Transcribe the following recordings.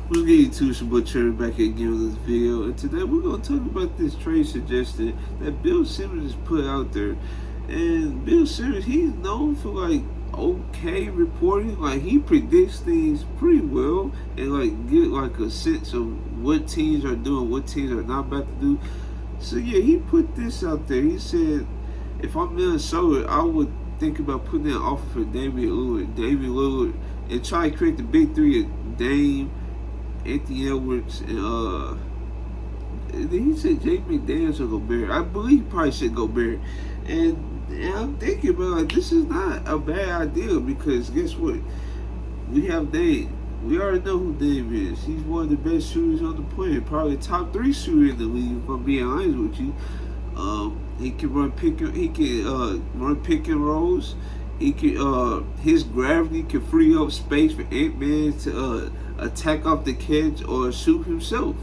What's getting to some more Cherry back again with this video, and today we're gonna talk about this trade suggestion that Bill Simmons has put out there. And Bill Simmons, he's known for like okay reporting, like he predicts things pretty well and like get like a sense of what teams are doing, what teams are not about to do. So yeah, he put this out there. He said, if I'm Minnesota, I would think about putting an offer for Damian Lillard. Damian Lillard and try to create the big three of Dame, Anthony Edwards, and he said Jake McDaniels or Gobert. I believe he probably said Gobert. And I'm thinking about like this is not a bad idea because guess what? We have Dame. We already know who Dame is. He's one of the best shooters on the planet, probably top 3 shooter in the league. If I'm being honest with you, he can run run pick and rolls. He can his gravity can free up space for Ant-Man to attack off the catch or shoot himself.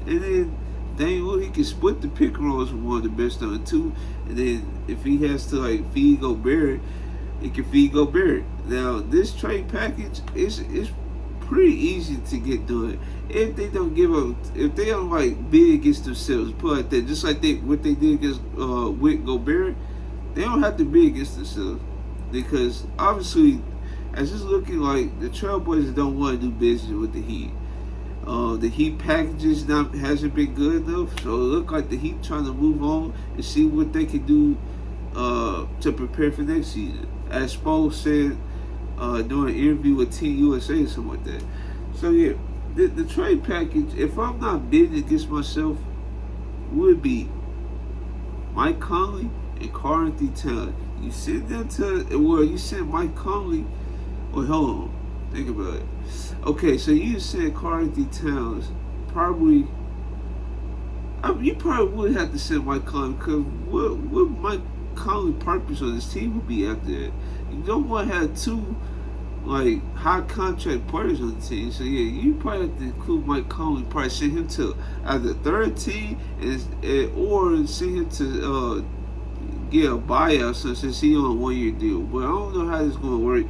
And then Daniel, he can split the pick and rolls with one of the best on it too. And then if he has to like feed Gobert, he can feed Gobert. Now this trade package is pretty easy to get done if they don't give up. If they don't like bid against themselves, put like that, just like what they did against with Gobert, they don't have to bid against themselves because obviously, as it's looking like the Trailblazers don't want to do business with the Heat. The Heat packages hasn't been good enough, so it looked like the Heat trying to move on and see what they can do to prepare for next season. As Spo said during an interview with Team USA or something like that. So yeah, the trade package, if I'm not bidding against myself, would be Mike Conley and Karl-Anthony Towns. You send them you send Mike Conley. Wait, hold on. Think about it. Okay, so you said Karl-Anthony Towns. Probably, you probably would have to send Mike Conley because what Mike Conley purpose on this team would be after that? You don't want to have 2 like high contract players on the team. So yeah, you probably have to include Mike Conley. Probably send him to either third team or send him to get a buyout since he on a 1-year deal. But I don't know how this is gonna work.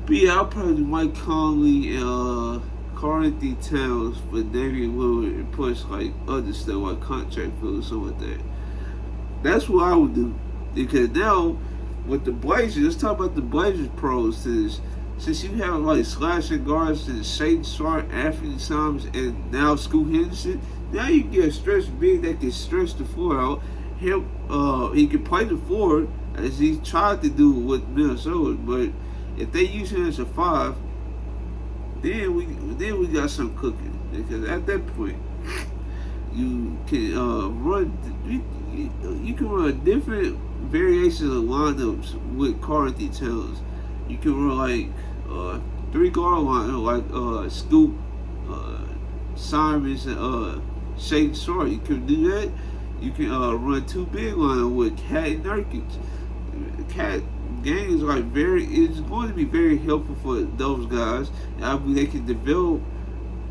But yeah, I'll probably do Mike Conley and Karl-Anthony Towns for Damian Lillard and push like other stuff like contract fill or something like that. That's what I would do. Because now with the Blazers, let's talk about the Blazers pros to this. Since you have like slashing guards to Shayden Sharp, Anthony Simons, and now Scoot Henderson, now you get a stretch big that can stretch the floor out. He can play the forward as he tried to do with Minnesota, but if they use him as a 5, then we got some cooking. Because at that point, you can you can run different variations of lineups with Karl-Anthony Towns. You can run like 3 guard lineup like Scoop, Simons, and Shayden Sharp. You can do that. You can run 2 big lineup with Cat and Nurkic. Cat game is like it's going to be very helpful for those guys. I believe they can develop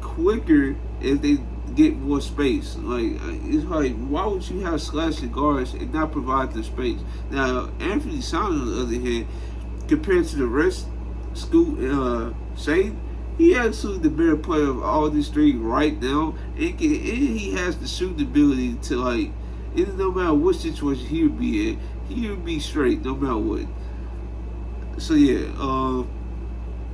quicker if they get more space. Like it's like, why would you have slashing guards and not provide the space? Now Anthony Simons, on the other hand, compared to the rest, Scoot Shane, he actually the better player of all these 3 right now, and he has the shooting ability to like. No matter what situation he would be in, he would be straight no matter what. So yeah,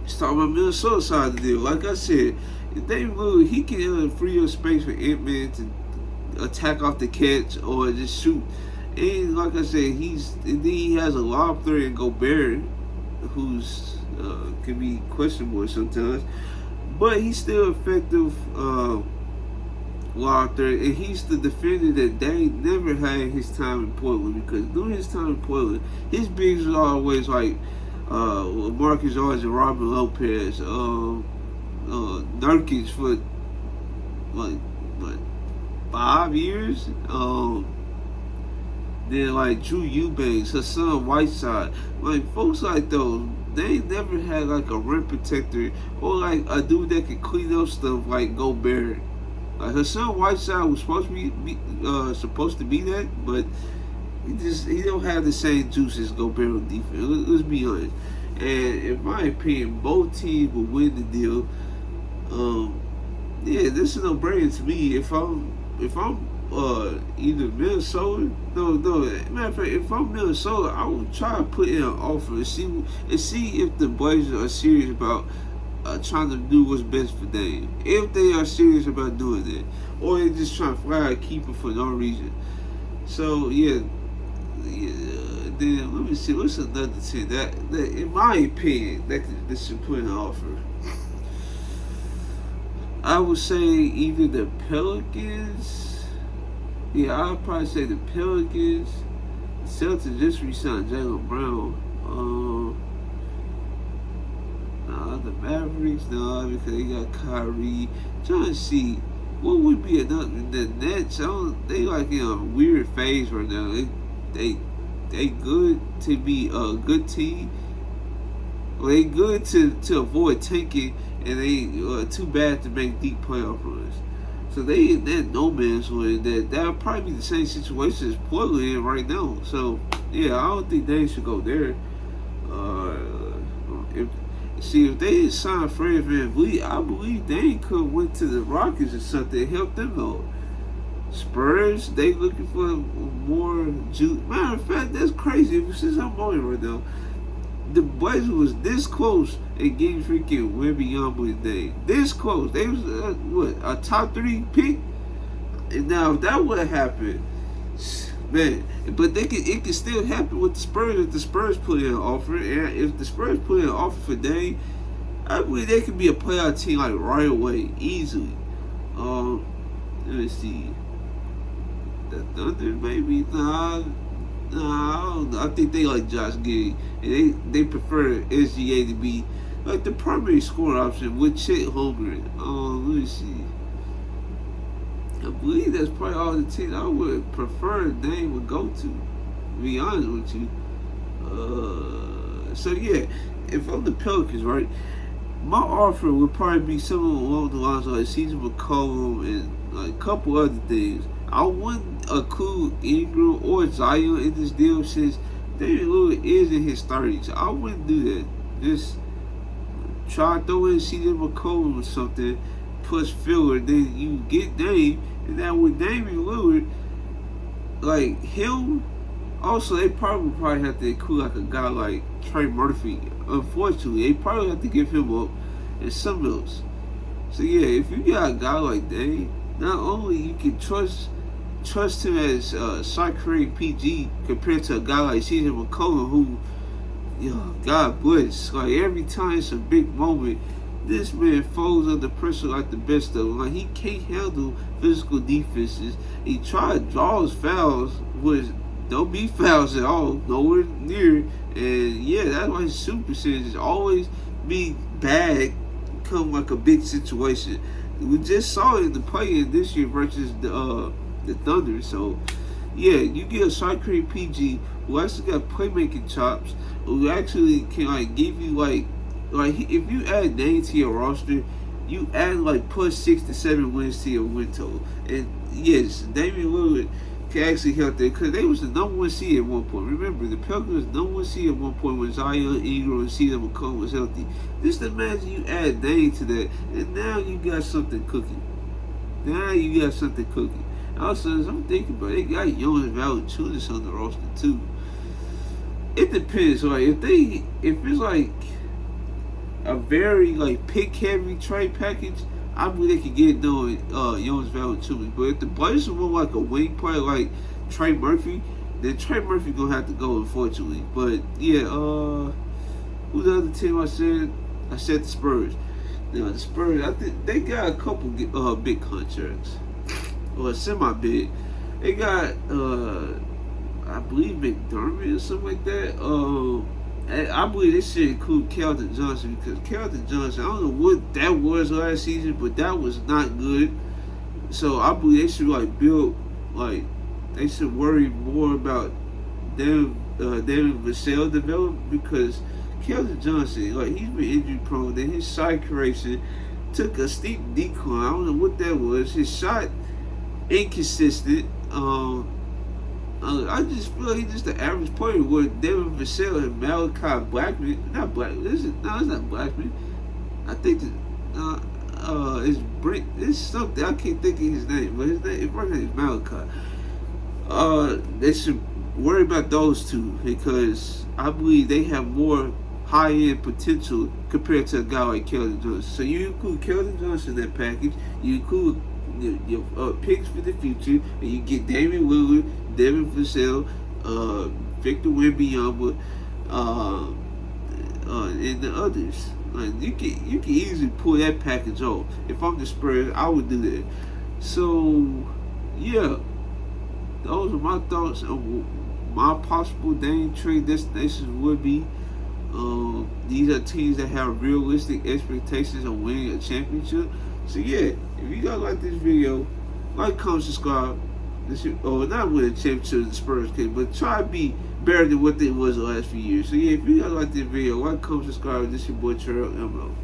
let's talk about Minnesota side of the deal. Like I said, if they move, he can free up space for Ant-Man to attack off the catch or just shoot. And like I said, he has a lob threat in Gobert, who's can be questionable sometimes, but he's still effective. Lob threat, and he's the defender that they never had his time in Portland because during his time in Portland, his bigs was always like Marcus Aldridge and Robin Lopez, Nurkic for like 5 years. Then like Drew Eubanks, Hassan Whiteside, like folks like those, they never had like a rim protector or like a dude that could clean up stuff like Gobert. Hassan Whiteside was supposed to be that, but he don't have the same juice as Gobert on defense. Let's be honest. And in my opinion, both teams will win the deal. Um, yeah, this is no brainer to me. If I'm either Minnesota, no. Matter of fact, if I'm Minnesota, I would try to put in an offer and see if the Blazers are serious about trying to do what's best for them. If they are serious about doing that, or they're just trying to fly a keeper for no reason. So yeah. Then let me see. What's another team that in my opinion, that should put in an offer? I would say either the Pelicans. Yeah, I'd probably say the Pelicans. Celtics just re-signed Jaylen Brown. Nah, the Mavericks, nah, because they got Kyrie. Trying to see what would be another. The Nets, they like in a weird phase right now. They good to be a good team. Well, they good to avoid tanking, and they too bad to make deep playoff runs. So they in that no man's land. That'll probably be the same situation as Portland in right now. So yeah, I don't think they should go there. Uh, if if they didn't sign Fred VanVleet, I believe they could have went to the Rockets or something and helped them out. Spurs, they looking for more juice. Matter of fact, that's crazy. Since I'm on it right now, the Blazers was this close and getting freaking Wembanyama today. This close. They was a top 3 pick. And now if that would have happened, man. But it could still happen with the Spurs if the Spurs put in an offer. And if the Spurs put in an offer for Dame, I believe they could be a playoff team like right away, easily. Let me see. The Thunder maybe Nah, I don't know. I think they like Josh Giddey, and they prefer SGA to be like the primary scoring option with Chet Holmgren. Let me see. I believe that's probably all the teams I would prefer Dame would go to be honest with you. So yeah, if I'm the Pelicans, right, my offer would probably be something along the lines of like CJ McCollum and like a couple other things. I wouldn't include Ingram or Zion in this deal since David Lillard is in his 30s. I wouldn't do that. Just try to throw in CJ McCollum or something, plus filler, then you get Dame, and now with Damian Lillard, like him, also they probably have to include like a guy like Trey Murphy. Unfortunately, they probably have to give him up and something else. So yeah, if you got a guy like Dame, not only you can trust him as shot creating PG compared to a guy like CJ McCollum who, God bless, like every time it's a big moment, this man folds under pressure like the best of them. Like he can't handle physical defenses. He tries to draw his fouls, which don't be fouls at all, nowhere near. And yeah, that's why his shoot percentage is always be bad come like a big situation. We just saw it in the play-in this year versus the Thunder. So yeah, you get a shot creating PG who actually got playmaking chops, who actually can like give you like if you add Dame to your roster, you add like plus 6 to 7 wins to your win total. And yes, Damian Lillard can actually help there because they was the number 1 seed at one point. Remember, the Pelicans was the number 1 seed at one point when Zion, Ingram, and CJ McCollum was healthy. Just imagine you add Dame to that, and now you got something cooking. Also, as I'm thinking about it, they got Jonas Valanciunas on the roster too. It depends. Like if it's like a very like pick heavy trade package, I believe they could get it done with Jonas Valanciunas. But if the Blazers want like a wing player like Trey Murphy, then Trey Murphy gonna have to go, unfortunately. But yeah, who's the other team I said? I said the Spurs. Now the Spurs, I think they got a couple big contracts, or semi-big. They got I believe McDermott or something like that. I believe this should include Keldon Johnson because Keldon Johnson, I don't know what that was last season, but that was not good. So I believe they should they should worry more about David Vassell development because Keldon Johnson, like he's been injury prone, then his shot creation took a steep decline. I don't know what that was. His shot inconsistent. I just feel like he's just the average player where David Vassell and Malachi Blackman, it's not Blackman. I think that It's Brent. It's something I can't think of his name, but his first name is Malachi. They should worry about those two because I believe they have more high end potential compared to a guy like Keldon Johnson. So you include Keldon Johnson in that package, you include your picks for the future, and you get Damian Lillard, Devin Vassell, Victor Wembanyama, and the others. Like you can easily pull that package off. If I'm the Spurs, I would do that. So yeah, those are my thoughts on my possible Dame trade destinations would be. These are teams that have realistic expectations of winning a championship. So yeah, if you guys like this video, like, comment, subscribe. Not win a championship the Spurs came, but try to be better than what they was the last few years. So yeah, if you guys like this video, like, comment, subscribe. This is your boy Terrell Mo.